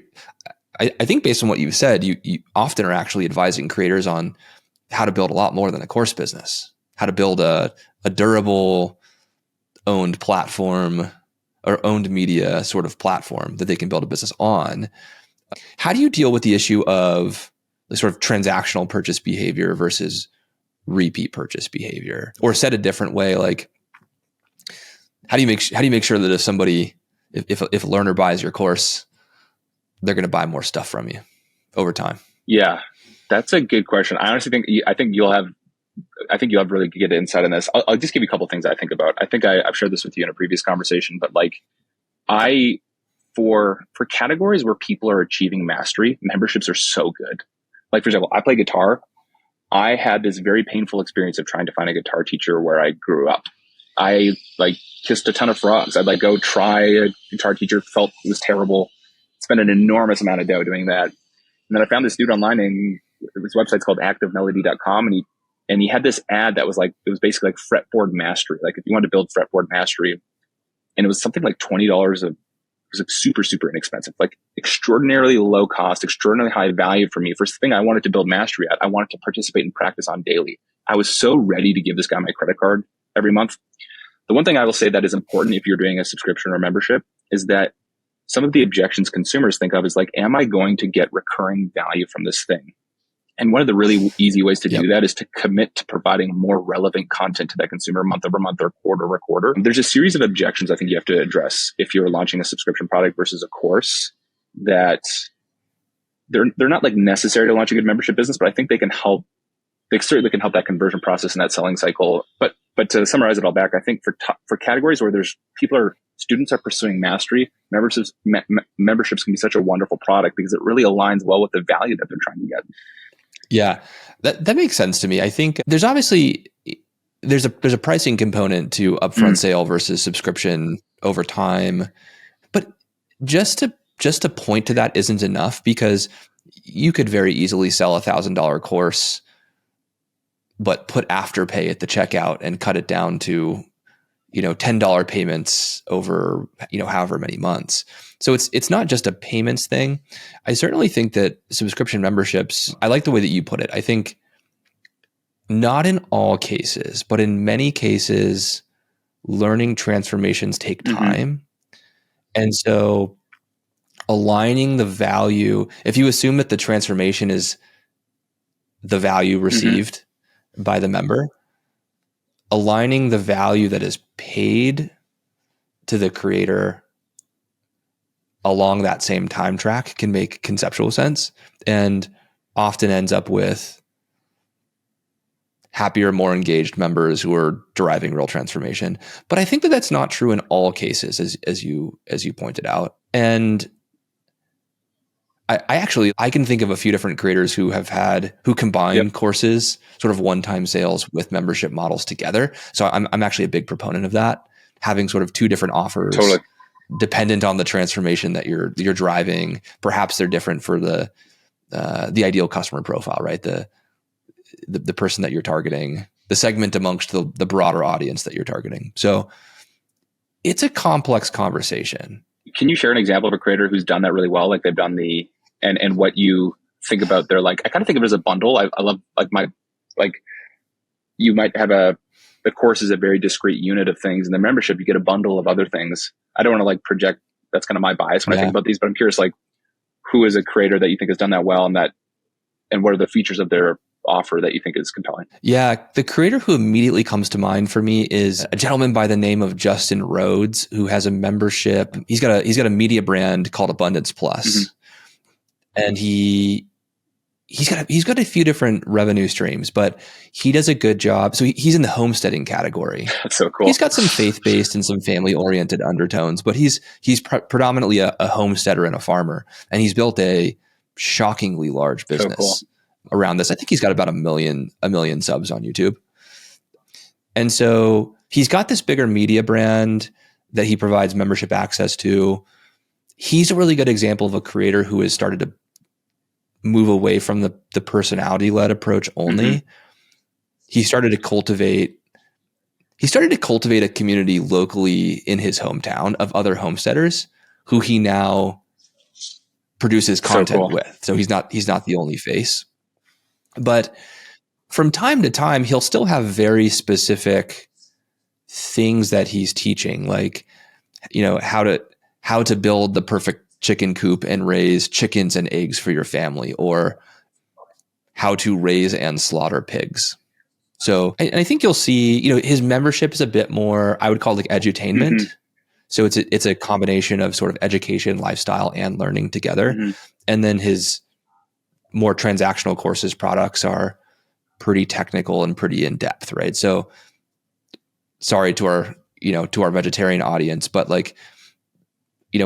I think based on what you've said, you often are actually advising creators on how to build a lot more than a course business, how to build a durable owned platform or owned media sort of platform that they can build a business on. How do you deal with the issue of the sort of transactional purchase behavior versus repeat purchase behavior? Or said a different way, like, how do you make sure that if a learner buys your course, they're going to buy more stuff from you over time? Yeah, that's a good question. I honestly think you'll have really good insight on this. I'll just give you a couple of things I think about. I think I've shared this with you in a previous conversation, but like for categories where people are achieving mastery, memberships are so good. Like, for example, I play guitar. I had this very painful experience of trying to find a guitar teacher where I grew up. I like kissed a ton of frogs. I'd like go try a guitar teacher, felt it was terrible, spent an enormous amount of dough doing that. And then I found this dude online, and his website's called activemelody.com. And he had this ad that was like, it was basically like fretboard mastery. Like if you wanted to build fretboard mastery, and it was something like $20 it was like super, super inexpensive, like extraordinarily low cost, extraordinarily high value for me. For the thing I wanted to build mastery at, I wanted to participate and practice on daily. I was so ready to give this guy my credit card every month. The one thing I will say that is important if you're doing a subscription or membership is that some of the objections consumers think of is like, am I going to get recurring value from this thing? And one of the really easy ways to do that is to commit to providing more relevant content to that consumer month over month or quarter over quarter. There's a series of objections I think you have to address if you're launching a subscription product versus a course, that they're not like necessary to launch a good membership business, but I think they can help. They certainly can help that conversion process and that selling cycle. But to summarize it all back, I think for categories where students are pursuing mastery, memberships can be such a wonderful product because it really aligns well with the value that they're trying to get. Yeah, that makes sense to me. I think there's a pricing component to upfront sale versus subscription over time, but just to point to that isn't enough, because you could very easily sell $1,000 course but put Afterpay at the checkout and cut it down to, $10 payments over, however many months. So it's not just a payments thing. I certainly think that subscription memberships, I like the way that you put it. I think not in all cases, but in many cases, learning transformations take time. And so aligning the value, if you assume that the transformation is the value received by the member, aligning the value that is paid to the creator along that same time track can make conceptual sense and often ends up with happier, more engaged members who are deriving real transformation. But I think that that's not true in all cases, as you pointed out. And I can think of a few different creators who combine courses, sort of one-time sales with membership models together. So I'm actually a big proponent of that, having sort of two different offers, dependent on the transformation that you're driving. Perhaps they're different for the ideal customer profile, right? The person that you're targeting, the segment amongst the broader audience that you're targeting. So it's a complex conversation. Can you share an example of a creator who's done that really well? Like they've done and what you think about their, like, I kind of think of it as a bundle. I love you might have the course is a very discrete unit of things, and the membership, you get a bundle of other things. I don't want to project, that's kind of my bias when I think about these, but I'm curious, who is a creator that you think has done that well, and what are the features of their offer that you think is compelling? Yeah, the creator who immediately comes to mind for me is a gentleman by the name of Justin Rhodes, who has a membership. He's got a media brand called Abundance Plus, and he's got a few different revenue streams, but he does a good job. So he's in the homesteading category. That's so cool. He's got some faith-based and some family-oriented undertones, but he's predominantly a homesteader and a farmer, and he's built a shockingly large business around this. I think he's got about a million subs on YouTube. And so he's got this bigger media brand that he provides membership access to. He's a really good example of a creator who has started to move away from the personality-led approach only. He started to cultivate a community locally in his hometown of other homesteaders who he now produces content with. So he's not the only face. But from time to time, he'll still have very specific things that he's teaching, like, how to build the perfect chicken coop and raise chickens and eggs for your family, or how to raise and slaughter pigs. So I think you'll see, his membership is a bit more, I would call it edutainment. So it's a combination of sort of education, lifestyle, and learning together. And then his more transactional courses products are pretty technical and pretty in depth, right? So sorry to our vegetarian audience, but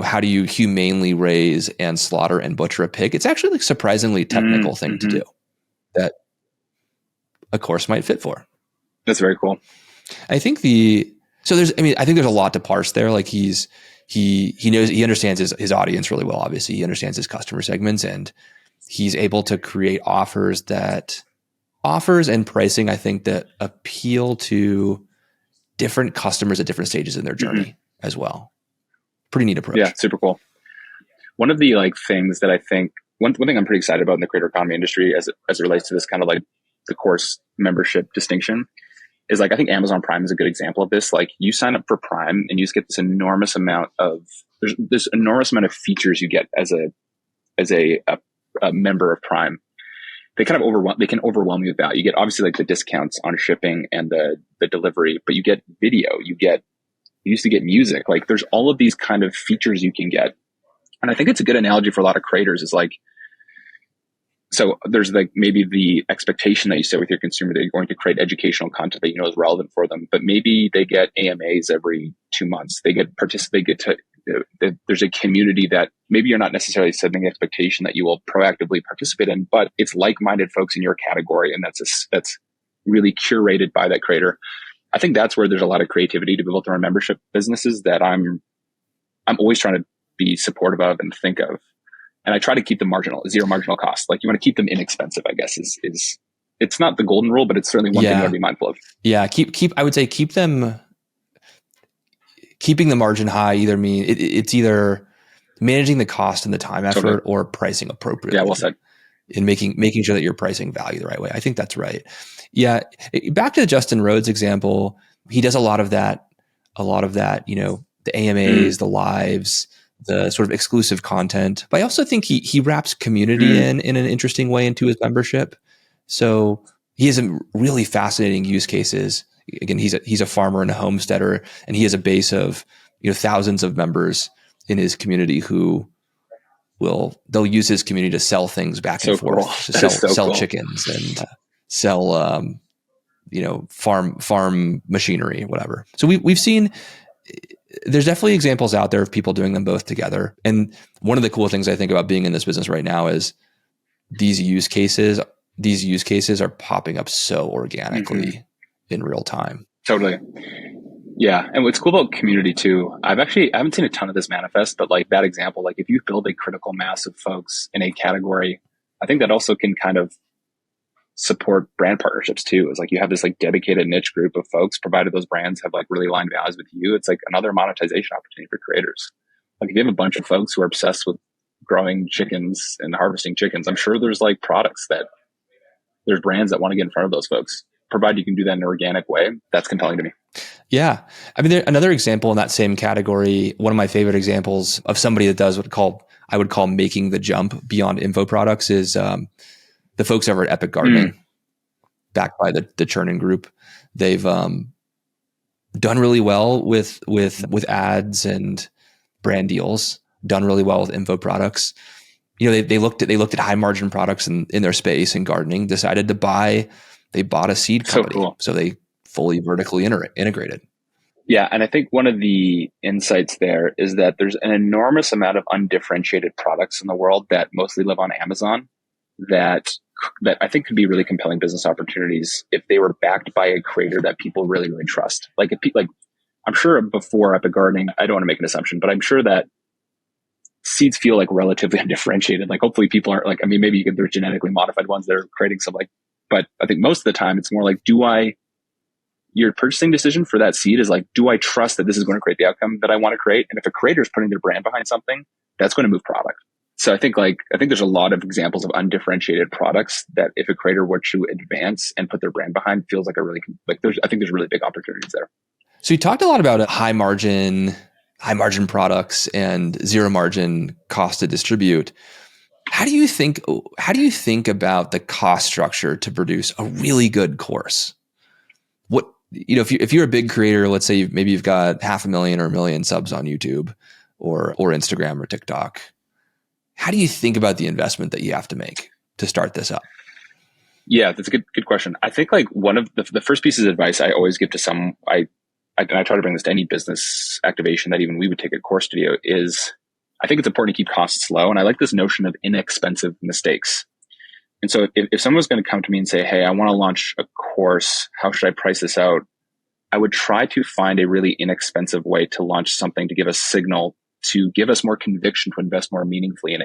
how do you humanely raise and slaughter and butcher a pig? It's actually a surprisingly technical thing to do that a course might fit for. That's very cool. I think I think there's a lot to parse there. Like he understands his audience really well. Obviously, he understands his customer segments, and he's able to create offers and pricing, I think, that appeal to different customers at different stages in their journey as well. Pretty neat approach. Yeah, super cool. One of the things that I think, one thing I'm pretty excited about in the creator economy industry as it relates to this kind of the course membership distinction is I think Amazon Prime is a good example of this. You sign up for Prime and you just get this enormous amount of features you get as a member of Prime. They kind of can overwhelm you with value. You get obviously the discounts on shipping and the delivery, but you get video, you used to get music. There's all of these kind of features you can get. And I think it's a good analogy for a lot of creators is so there's maybe the expectation that you set with your consumer that you're going to create educational content that is relevant for them, but maybe they get AMAs every 2 months. There's a community that maybe you're not necessarily setting the expectation that you will proactively participate in, but it's like-minded folks in your category. And that's really curated by that creator. I think that's where there's a lot of creativity to be built around membership businesses that I'm always trying to be supportive of and think of. And I try to keep them zero marginal cost. You want to keep them inexpensive, I guess, is it's not the golden rule, but it's certainly one thing you got to be mindful of. Yeah. I would say keeping the margin high it's either managing the cost and the time effort or pricing appropriately. Yeah, well said. In making sure that you're pricing value the right way. I think that's right. Yeah. Back to the Justin Rhodes example, he does a lot of that, the AMAs, the lives, the sort of exclusive content. But I also think he wraps community in an interesting way into his membership. So he has some really fascinating use cases. Again, he's a farmer and a homesteader, and he has a base of thousands of members in his community who they'll use his community to sell things back and forth, cool. to sell chickens and sell farm machinery, whatever. So we've seen there's definitely examples out there of people doing them both together. And one of the cool things I think about being in this business right now is these use cases are popping up so organically in real time. Totally. Yeah. And what's cool about community too, I haven't seen a ton of this manifest, but like that example, like if you build a critical mass of folks in a category, I think that also can kind of support brand partnerships too. It's like you have this like dedicated niche group of folks, provided those brands have like really aligned values with you. It's like another monetization opportunity for creators. Like if you have a bunch of folks who are obsessed with growing chickens and harvesting chickens, I'm sure there's like there's brands that want to get in front of those folks. Provided you can do that in an organic way, that's compelling to me. Yeah. I mean, another example in that same category, one of my favorite examples of somebody that does I would call making the jump beyond info products is the folks over at Epic Gardening, backed by the Churning Group. They've done really well with ads and brand deals, done really well with info products. They looked at high margin products in their space in gardening, decided to they bought a seed company. So cool. So they fully vertically integrated. Yeah. And I think one of the insights there is that there's an enormous amount of undifferentiated products in the world that mostly live on Amazon that I think could be really compelling business opportunities if they were backed by a creator that people really, really trust. Like I'm sure before Epic Gardening, I don't want to make an assumption, but I'm sure that seeds feel like relatively undifferentiated. Like hopefully people aren't like, I mean, maybe there's genetically modified ones that are creating some but I think most of the time it's more like, your purchasing decision for that seed is like, do I trust that this is going to create the outcome that I want to create? And if a creator is putting their brand behind something, that's going to move product. So I think there's a lot of examples of undifferentiated products that if a creator were to advance and put their brand behind, feels like I think there's really big opportunities there. So you talked a lot about high margin products and zero margin cost to distribute. How do you think about the cost structure to produce a really good course? If you're a big creator, let's say you've got 500,000 or 1 million subs on YouTube or Instagram or TikTok, how do you think about the investment that you have to make to start this up? Yeah, that's a good question. I think like one of the first pieces of advice I always give to I try to bring this to any business activation that even we would take at Core Studio is I think it's important to keep costs low. And I like this notion of inexpensive mistakes. And so if someone was going to come to me and say, hey, I want to launch a course, how should I price this out? I would try to find a really inexpensive way to launch something to give us signal, to give us more conviction to invest more meaningfully in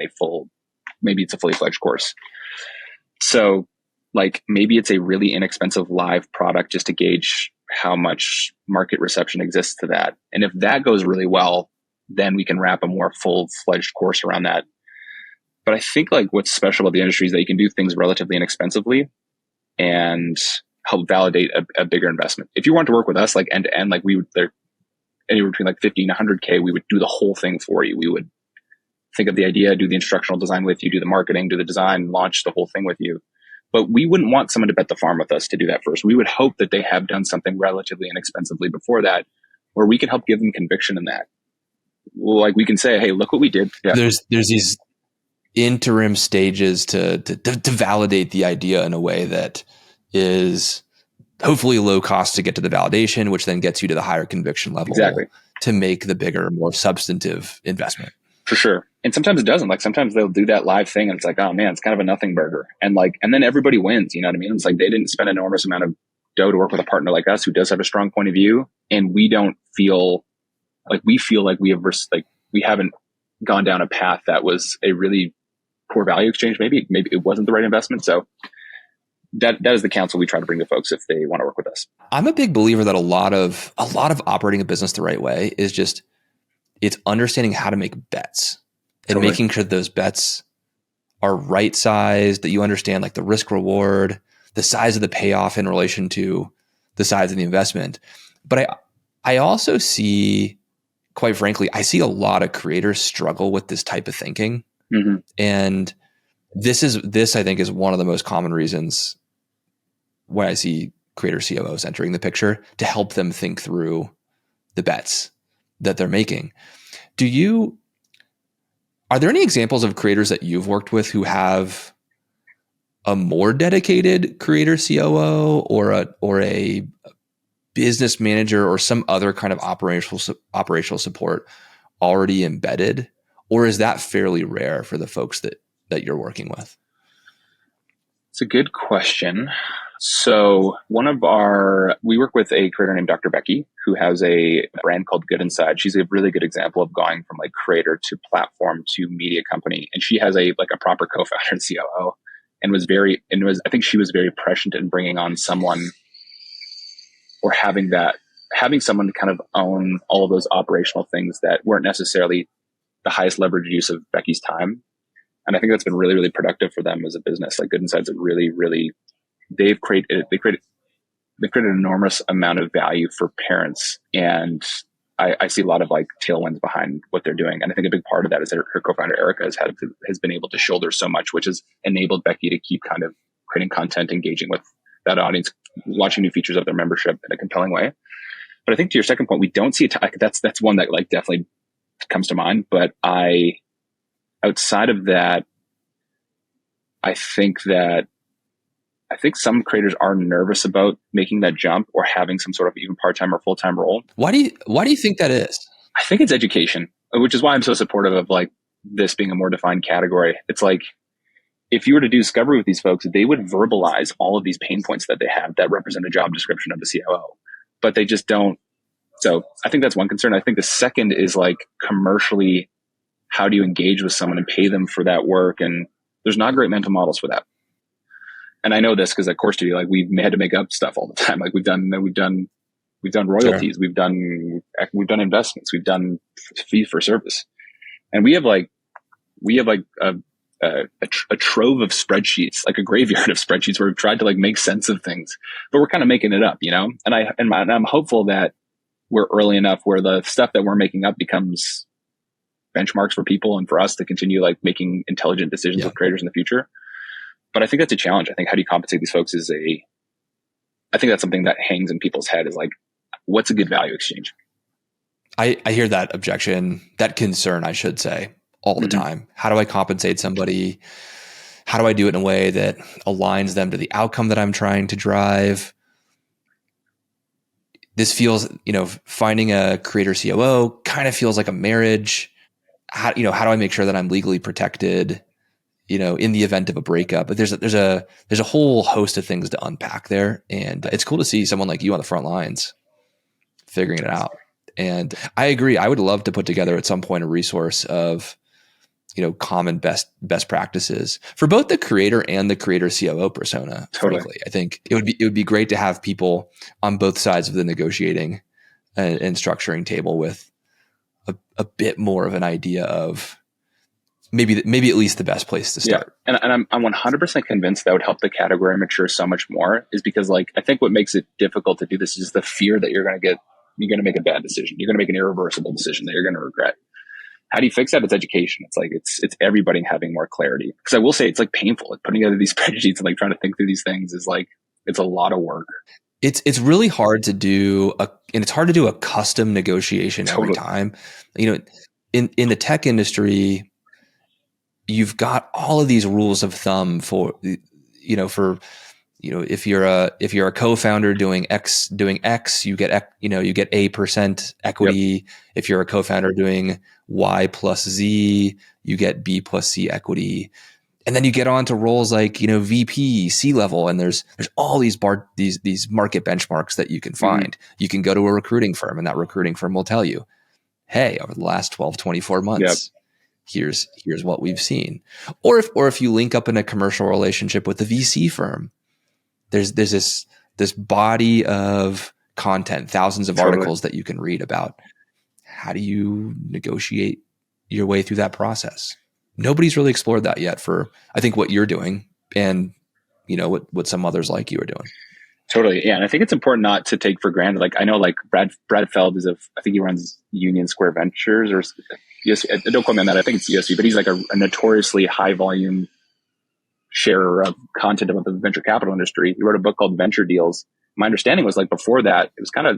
maybe it's a fully fledged course. So like maybe it's a really inexpensive live product just to gauge how much market reception exists to that. And if that goes really well, then we can wrap a more full-fledged course around that. But I think like what's special about the industry is that you can do things relatively inexpensively and help validate a bigger investment. If you want to work with us like end to end, like anywhere between like 50 and 100K, we would do the whole thing for you. We would think of the idea, do the instructional design with you, do the marketing, do the design, launch the whole thing with you. But we wouldn't want someone to bet the farm with us to do that first. We would hope that they have done something relatively inexpensively before that, where we can help give them conviction in that. Like we can say, hey, look what we did. Yeah. There's these interim stages to validate the idea in a way that is hopefully low cost to get to the validation, which then gets you to the higher conviction level. Exactly. To make the bigger, more substantive investment. For sure. And sometimes it doesn't. Like sometimes they'll do that live thing and it's like, oh man, it's kind of a nothing burger. And then everybody wins, you know what I mean? It's like they didn't spend an enormous amount of dough to work with a partner like us who does have a strong point of view. And we don't feel like we haven't gone down a path that was a really poor value exchange. Maybe it wasn't the right investment. So that is the counsel we try to bring to folks if they want to work with us. I'm a big believer that a lot of operating a business the right way is just, it's understanding how to make bets and Totally. making sure those bets are right sized, that you understand like the risk reward, the size of the payoff in relation to the size of the investment. But I also see, quite frankly, I see a lot of creators struggle with this type of thinking. Mm-hmm. And this I think is one of the most common reasons why I see creator COOs entering the picture, to help them think through the bets that they're making. Are there any examples of creators that you've worked with who have a more dedicated creator COO or a business manager or some other kind of operational support already embedded? Or is that fairly rare for the folks that you're working with? It's a good question. So we work with a creator named Dr. Becky, who has a brand called Good Inside. She's a really good example of going from like creator to platform to media company. And she has a proper co-founder and COO, I think she was very prescient in bringing on someone, or having someone to kind of own all of those operational things that weren't necessarily the highest leverage use of Becky's time. And I think that's been really, really productive for them as a business. Like Good Inside's they've created an enormous amount of value for parents. And I see a lot of like tailwinds behind what they're doing. And I think a big part of that is that her co-founder, Erica, has been able to shoulder so much, which has enabled Becky to keep kind of creating content, engaging with that audience, launching new features of their membership in a compelling way. But I think to your second point, we don't see that's one that like definitely comes to mind. But outside of that, I think some creators are nervous about making that jump or having some sort of even part-time or full-time role. Why do you think that is? I think it's education, which is why I'm so supportive of like this being a more defined category. It's like, if you were to do discovery with these folks, they would verbalize all of these pain points that they have that represent a job description of the COO, but they just don't. So I think that's one concern. I think the second is like commercially, how do you engage with someone and pay them for that work? And there's not great mental models for that. And I know this because at Core Studio, like we've had to make up stuff all the time. Like we've done royalties, Sure. we've done investments, we've done fee for service, and we have a trove of spreadsheets, like a graveyard of spreadsheets where we've tried to like make sense of things, but we're kind of making it up, you know? And I'm hopeful that we're early enough where the stuff that we're making up becomes benchmarks for people and for us to continue like making intelligent decisions with creators in the future. But I think that's a challenge. I think how do you compensate these folks I think that's something that hangs in people's head, is like, what's a good value exchange? I hear that objection, that concern, I should say, all the time. How do I compensate somebody? How do I do it in a way that aligns them to the outcome that I'm trying to drive? This feels, finding a creator COO kind of feels like a marriage. How do I make sure that I'm legally protected, in the event of a breakup? But there's a whole host of things to unpack there. And it's cool to see someone like you on the front lines figuring it out. And I agree. I would love to put together at some point a resource of, common best practices for both the creator and the creator COO persona. Totally. Frankly, I think it would be great to have people on both sides of the negotiating and structuring table with a bit more of an idea of maybe at least the best place to start. Yeah. And I'm 100% convinced that would help the category mature so much more, is because like, I think what makes it difficult to do this is the fear that you're going to make a bad decision. You're going to make an irreversible decision that you're going to regret. How do you fix that? It's education. It's like, it's everybody having more clarity. Because I will say it's like painful. Like putting together these spreadsheets and like trying to think through these things is like, it's a lot of work. It's really hard to do a custom negotiation every time. In the tech industry, you've got all of these rules of thumb for if you're a co-founder doing X, you get A% equity. Yep. If you're a co-founder doing Y plus Z, you get B plus C equity. And then you get on to roles like, VP, C-level, and there's all these market benchmarks that you can find. You can go to a recruiting firm, and that recruiting firm will tell you, hey, over the last 12, 24 months, here's what we've seen. Or if you link up in a commercial relationship with the VC firm, there's this body of content, thousands of articles that you can read about. How do you negotiate your way through that process? Nobody's really explored that yet for, I think, what you're doing and, what some others like you are doing. Totally. Yeah. And I think it's important not to take for granted. Like, I know like Brad Feld I think he runs Union Square Ventures or yes, don't quote me on that. I think it's USV, but he's like a notoriously high volume sharer of content about the venture capital industry. He wrote a book called Venture Deals. My understanding was like before that,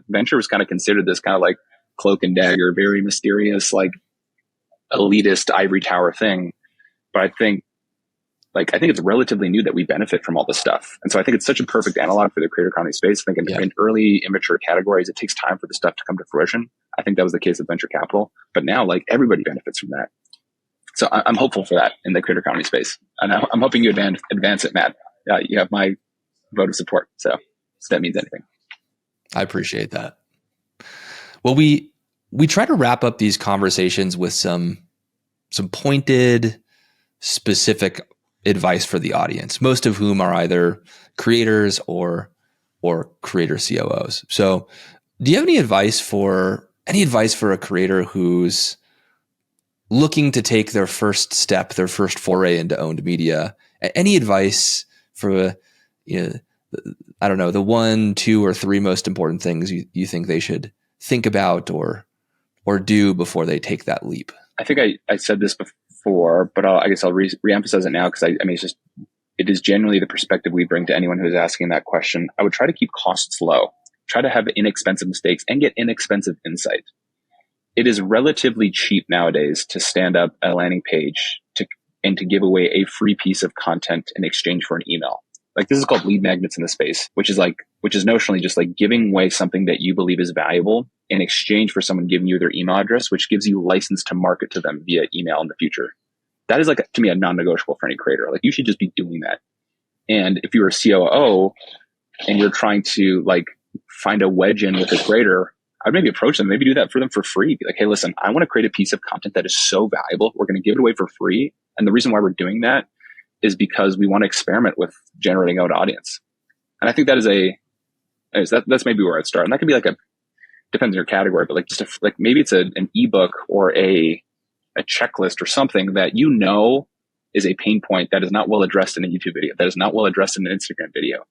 venture was kind of considered this kind of like cloak and dagger, very mysterious, like elitist ivory tower thing. But I think it's relatively new that we benefit from all this stuff. And so I think it's such a perfect analog for the creator economy space. I think in early immature categories, it takes time for the stuff to come to fruition. I think that was the case with venture capital, but now like everybody benefits from that. So I'm hopeful for that in the creator economy space. And I'm hoping you advance it, Matt. You have my vote of support. So if that means anything. I appreciate that. Well, we try to wrap up these conversations with some pointed, specific advice for the audience, most of whom are either creators or creator COOs. So do you have any advice for a creator who's looking to take their first step, their first foray into owned media? Any advice for, I don't know, the 1, 2, or 3 most important things you think they should think about or do before they take that leap? I think I said this before, but I guess I'll reemphasize it now because it is genuinely the perspective we bring to anyone who is asking that question. I would try to keep costs low, try to have inexpensive mistakes and get inexpensive insight. It is relatively cheap nowadays to stand up a landing page and to give away a free piece of content in exchange for an email. Like this is called lead magnets in the space, which is notionally just like giving away something that you believe is valuable in exchange for someone giving you their email address, which gives you license to market to them via email in the future. That is to me, a non-negotiable for any creator. Like you should just be doing that. And if you're a COO and you're trying to like find a wedge in with a creator, I'd maybe approach them, maybe do that for them for free. Be like, hey, listen, I want to create a piece of content that is so valuable. We're going to give it away for free. And the reason why we're doing that is because we want to experiment with generating out audience. And I think that's maybe where I'd start. And that could be depends on your category, but maybe it's an ebook or a checklist or something that is a pain point that is not well addressed in a YouTube video, that is not well addressed in an Instagram video.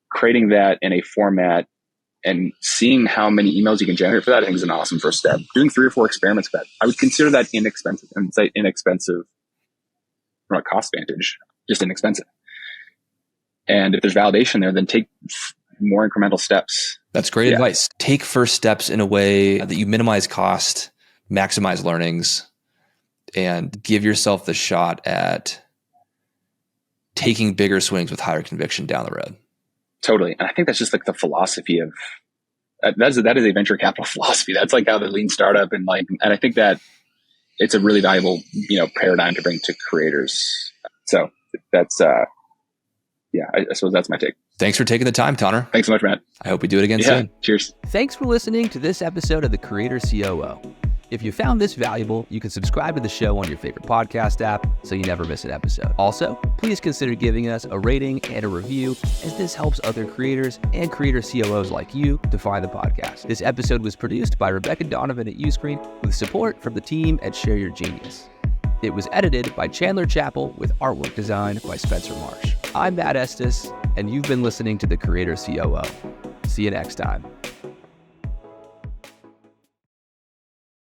Creating that in a format and seeing how many emails you can generate for that, I think is an awesome first step. Doing 3 or 4 experiments with that, I would consider that inexpensive. And say inexpensive from a cost vantage, just inexpensive. And if there's validation there, then take more incremental steps. That's great advice. Take first steps in a way that you minimize cost, maximize learnings, and give yourself the shot at taking bigger swings with higher conviction down the road. Totally. And I think that's just like the philosophy of that is a venture capital philosophy. That's like how the lean startup and I think that it's a really valuable, paradigm to bring to creators. So that's, I suppose that's my take. Thanks for taking the time, Tonner. Thanks so much, Matt. I hope we do it again soon. Cheers. Thanks for listening to this episode of the Creator COO. If you found this valuable, you can subscribe to the show on your favorite podcast app so you never miss an episode. Also, please consider giving us a rating and a review, as this helps other creators and creator COOs like you to find the podcast. This episode was produced by Rebecca Donovan at Uscreen with support from the team at Share Your Genius. It was edited by Chandler Chappell with artwork design by Spencer Marsh. I'm Matt Estes, and you've been listening to the Creator COO. See you next time.